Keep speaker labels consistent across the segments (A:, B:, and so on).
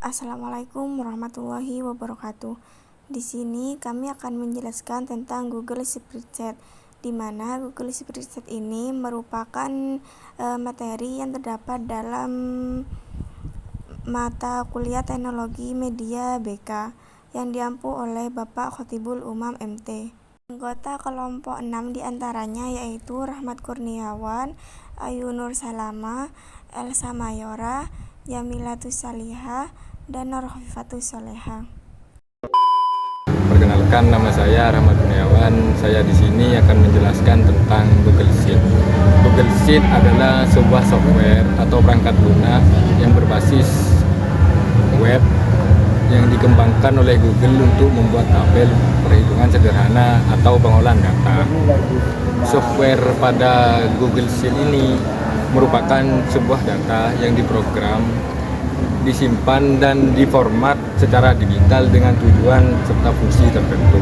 A: Assalamualaikum warahmatullahi wabarakatuh. Di sini kami akan menjelaskan tentang Google Spreadsheet, di mana Google Spreadsheet ini merupakan materi yang terdapat dalam mata kuliah Teknologi Media BK yang diampu oleh Bapak Khotibul Umam MT. Anggota kelompok 6 diantaranya yaitu Rahmat Kurniawan, Ayu Nur Salama, Elsa Mayora, Yamilatus Salihah, dan Nurhofifatus Soleha.
B: Perkenalkan, nama saya Rahmat Kurniawan. Saya di sini akan menjelaskan tentang Google Sheet. Google Sheet adalah sebuah software atau perangkat lunak yang berbasis web yang dikembangkan oleh Google untuk membuat tabel perhitungan sederhana atau pengolahan data. Software pada Google Sheet ini merupakan sebuah data yang diprogram, disimpan dan diformat secara digital dengan tujuan serta fungsi tertentu.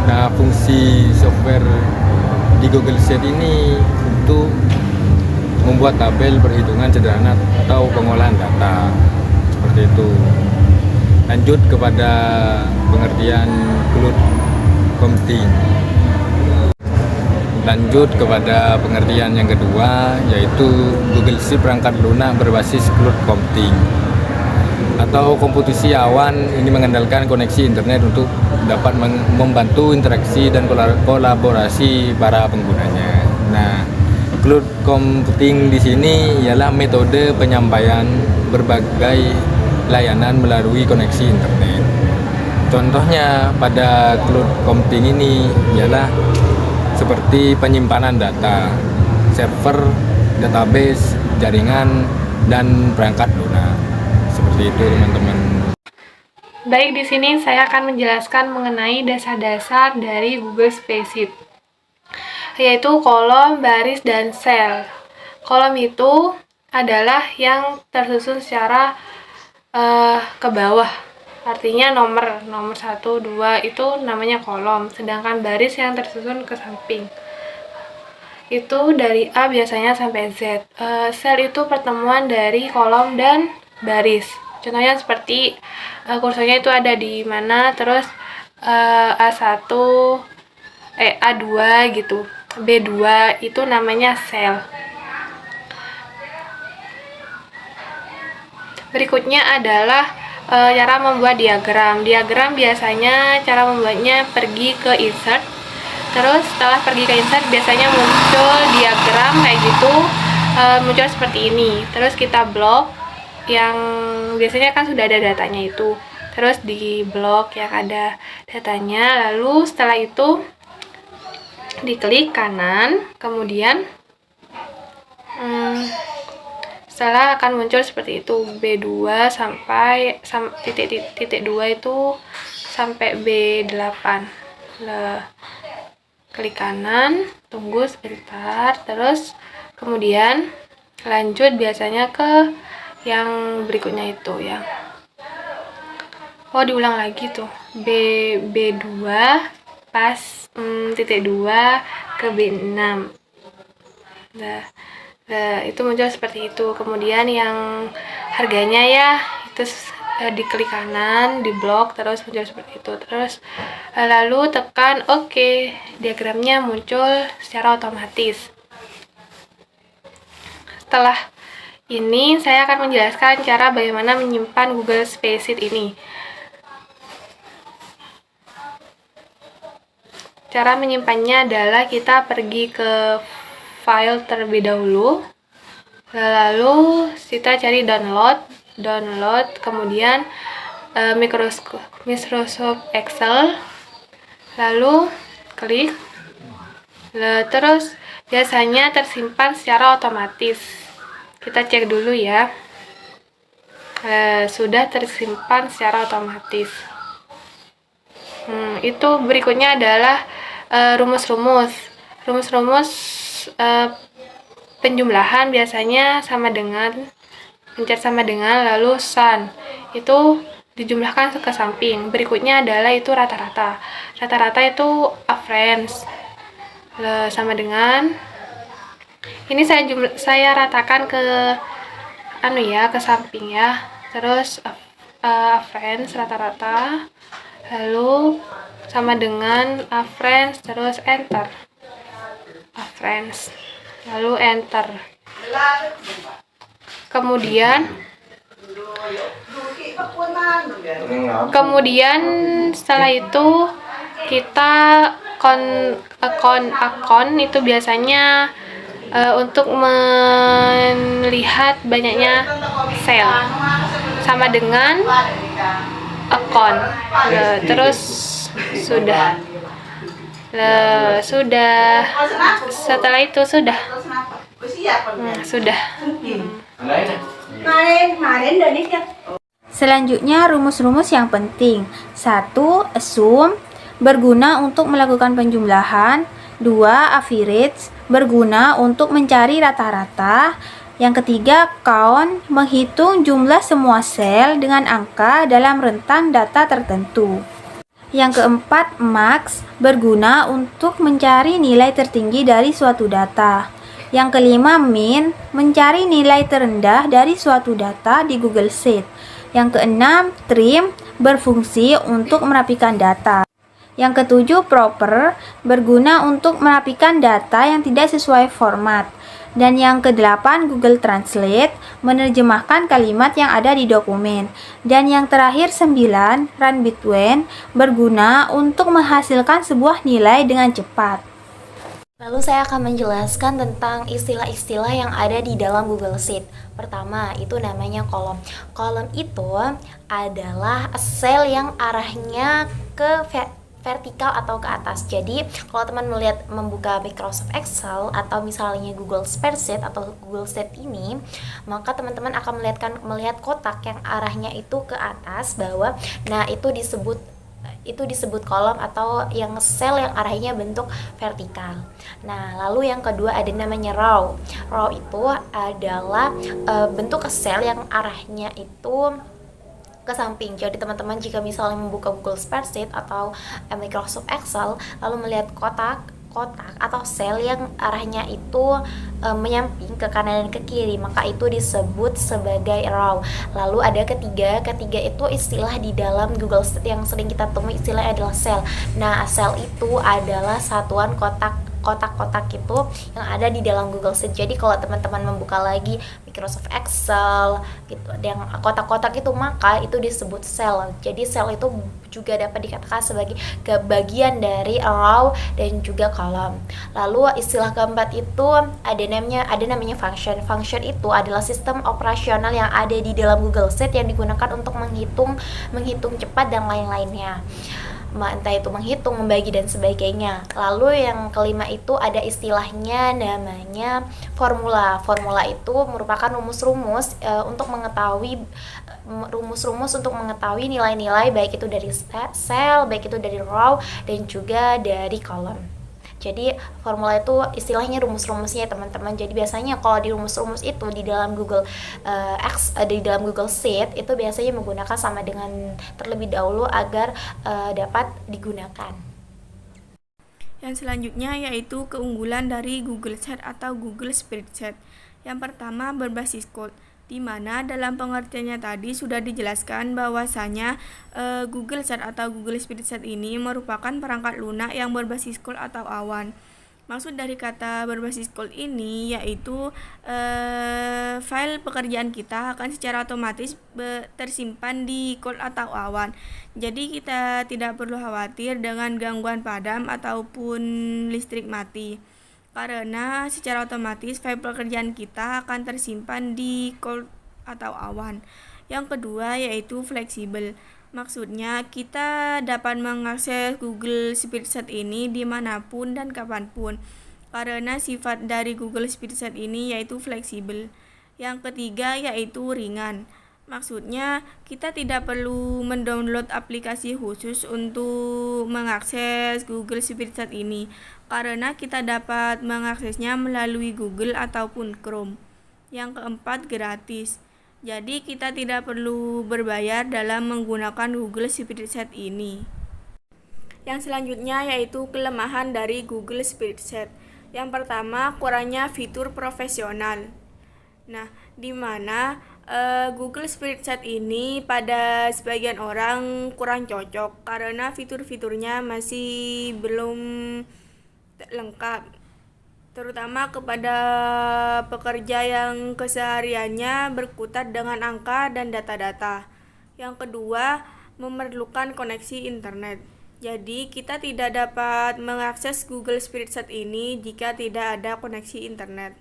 B: Nah, fungsi software di Google Sheet ini untuk membuat tabel perhitungan sederhana atau pengolahan data, seperti itu. Lanjut kepada pengertian cloud computing. Lanjut kepada pengertian yang kedua, yaitu Google Sheet perangkat lunak berbasis cloud computing atau komputasi awan. Ini mengandalkan koneksi internet untuk dapat membantu interaksi dan kolaborasi para penggunanya. Nah, cloud computing di sini ialah metode penyampaian berbagai layanan melalui koneksi internet. Contohnya pada cloud computing ini ialah seperti penyimpanan data, server, database, jaringan, dan perangkat lunak. Seperti itu, teman-teman.
C: Baik, di sini saya akan menjelaskan mengenai dasar-dasar dari Google Spreadsheet, yaitu kolom, baris, dan sel. Kolom itu adalah yang tersusun secara ke bawah, artinya nomor 1, 2 itu namanya kolom, sedangkan baris yang tersusun ke samping itu dari A biasanya sampai Z. Sel itu pertemuan dari kolom dan baris. Contohnya seperti kursornya itu ada di mana, terus A1, A2 gitu, B2 itu namanya sel. Berikutnya adalah cara membuat diagram. Diagram biasanya cara membuatnya pergi ke insert. Terus setelah pergi ke insert biasanya muncul diagram kayak gitu, muncul seperti ini. Terus kita blok yang biasanya kan sudah ada datanya itu. Terus di blok yang ada datanya, lalu setelah itu diklik kanan, kemudian setelah akan muncul seperti itu, B2 sampai titik 2 itu sampai B8. Klik kanan, tunggu sebentar, terus kemudian lanjut biasanya ke yang berikutnya itu ya. Diulang lagi tuh, B2 pas titik 2 ke B6. Nah, itu muncul seperti itu. Kemudian yang harganya ya itu diklik kanan, di blok, terus muncul seperti itu. Terus lalu tekan OK, diagramnya muncul secara otomatis. Setelah ini saya akan menjelaskan cara bagaimana menyimpan Google Spreadsheet ini. Cara menyimpannya adalah kita pergi ke file terlebih dahulu, lalu kita cari download, kemudian Microsoft Excel, lalu klik, terus biasanya tersimpan secara otomatis. Kita cek dulu ya, sudah tersimpan secara otomatis. Itu berikutnya adalah rumus-rumus penjumlahan biasanya sama dengan pencet sama dengan lalu sum itu dijumlahkan ke samping. Berikutnya adalah itu rata-rata itu average sama dengan ini saya ratakan ke ke samping ya. Terus Average rata-rata, lalu sama dengan average, terus enter. Average, lalu enter. Kemudian setelah itu kita akun itu biasanya untuk melihat banyaknya sel, sama dengan akun. Terus sudah setelah itu sudah.
D: Selanjutnya, rumus-rumus yang penting. 1. Assume, berguna untuk melakukan penjumlahan. 2. Average, berguna untuk mencari rata-rata. Yang ketiga, count, menghitung jumlah semua sel dengan angka dalam rentang data tertentu. Yang keempat, max, berguna untuk mencari nilai tertinggi dari suatu data. Yang kelima, min, mencari nilai terendah dari suatu data di Google Sheet. Yang keenam, trim, berfungsi untuk merapikan data. Yang ketujuh, proper, berguna untuk merapikan data yang tidak sesuai format. Dan yang kedelapan, Google Translate, menerjemahkan kalimat yang ada di dokumen. Dan yang terakhir, 9, run between, berguna untuk menghasilkan sebuah nilai dengan cepat.
E: Lalu saya akan menjelaskan tentang istilah-istilah yang ada di dalam Google Sheet. Pertama, itu namanya kolom. Kolom itu adalah sel yang arahnya ke vertikal atau ke atas. Jadi, kalau teman membuka Microsoft Excel atau misalnya Google Spreadsheet atau Google Sheet ini, maka teman-teman akan melihat kotak yang arahnya itu ke atas bawah. Nah, itu disebut kolom atau yang sel yang arahnya bentuk vertikal. Nah, lalu yang kedua ada namanya row. Row itu adalah bentuk sel yang arahnya itu ke samping. Jadi teman-teman jika misalnya membuka Google Spreadsheet atau Microsoft Excel lalu melihat kotak atau sel yang arahnya itu menyamping ke kanan dan ke kiri, maka itu disebut sebagai row. Lalu ada ketiga itu istilah di dalam Google Sheet yang sering kita temui, istilahnya adalah sel. Nah, sel itu adalah satuan kotak-kotak itu yang ada di dalam Google Sheet. Jadi kalau teman-teman membuka lagi Microsoft Excel gitu, yang kotak-kotak itu, maka itu disebut sel. Jadi sel itu juga dapat dikatakan sebagai bagian dari row dan juga kolom. Lalu istilah keempat itu ada namanya function. Function itu adalah sistem operasional yang ada di dalam Google Sheet yang digunakan untuk menghitung cepat dan lain-lainnya. Entah itu menghitung, membagi, dan sebagainya. Lalu yang kelima itu ada istilahnya namanya formula. Formula itu merupakan rumus-rumus untuk mengetahui nilai-nilai baik itu dari sel, baik itu dari row, dan juga dari kolom. Jadi formula itu istilahnya rumus-rumusnya teman-teman. Jadi biasanya kalau di rumus-rumus itu di dalam Google Sheet itu biasanya menggunakan sama dengan terlebih dahulu agar dapat digunakan.
A: Yang selanjutnya yaitu keunggulan dari Google Sheet atau Google Spreadsheet. Yang pertama, berbasis code, di mana dalam pengertiannya tadi sudah dijelaskan bahwasanya Google Sheet atau Google Spreadsheet ini merupakan perangkat lunak yang berbasis code atau awan. Maksud dari kata berbasis code ini yaitu file pekerjaan kita akan secara otomatis tersimpan di code atau awan. Jadi kita tidak perlu khawatir dengan gangguan padam ataupun listrik mati, karena secara otomatis file pekerjaan kita akan tersimpan di cloud atau awan. Yang kedua yaitu fleksibel. Maksudnya kita dapat mengakses Google Spreadsheet ini dimanapun dan kapanpun, karena sifat dari Google Spreadsheet ini yaitu fleksibel. Yang ketiga yaitu ringan. Maksudnya kita tidak perlu mendownload aplikasi khusus untuk mengakses Google Spreadsheet ini, karena kita dapat mengaksesnya melalui Google ataupun Chrome. Yang keempat, gratis. Jadi kita tidak perlu berbayar dalam menggunakan Google Spreadsheet ini. Yang selanjutnya yaitu kelemahan dari Google Spreadsheet. Yang pertama, kurangnya fitur profesional. Nah, di mana Google Spreadsheet ini pada sebagian orang kurang cocok karena fitur-fiturnya masih belum lengkap, terutama kepada pekerja yang kesehariannya berkutat dengan angka dan data-data. Yang kedua, memerlukan koneksi internet. Jadi, kita tidak dapat mengakses Google Spreadsheet ini jika tidak ada koneksi internet.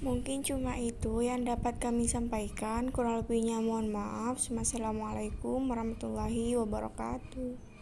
A: Mungkin cuma itu yang dapat kami sampaikan. Kurang lebihnya mohon maaf. Wassalamualaikum warahmatullahi wabarakatuh.